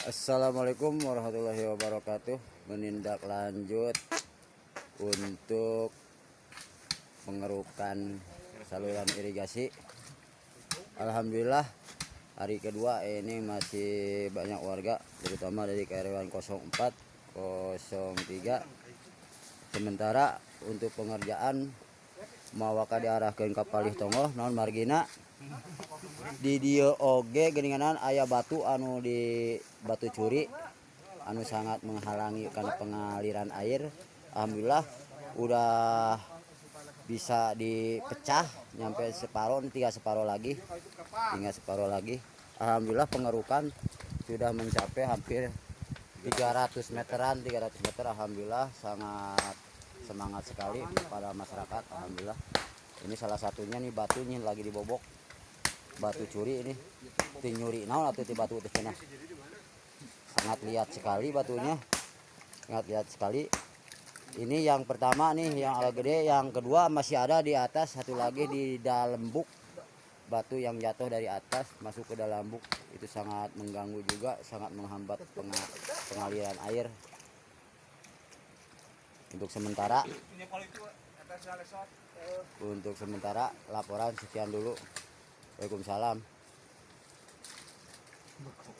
Assalamualaikum warahmatullahi wabarakatuh. Menindaklanjut untuk pengerukan saluran irigasi. Alhamdulillah hari kedua ini masih banyak warga, terutama dari KRW 04, 03. Sementara untuk pengerjaan mawaka diarahkan ke Palih Tongoh non margina di dia oge geninganan aya batu anu di batu curi anu sangat menghalangi karena pengaliran air. Alhamdulillah udah bisa dipecah nyampe separuh, tinggal separuh lagi. Alhamdulillah pengerukan sudah mencapai hampir 300 meteran. Alhamdulillah sangat semangat sekali pada masyarakat. Alhamdulillah ini salah satunya nih, batunya lagi dibobok, batu curi ini tinyuri naon atau ti batu teh sangat lihat sekali batunya, sangat lihat sekali. Ini yang pertama nih yang agak gede, yang kedua masih ada di atas, satu lagi di dalam buk, batu yang jatuh dari atas masuk ke dalam buk itu sangat mengganggu juga, sangat menghambat pengaliran air. Untuk sementara laporan sekian dulu. Waalaikumsalam.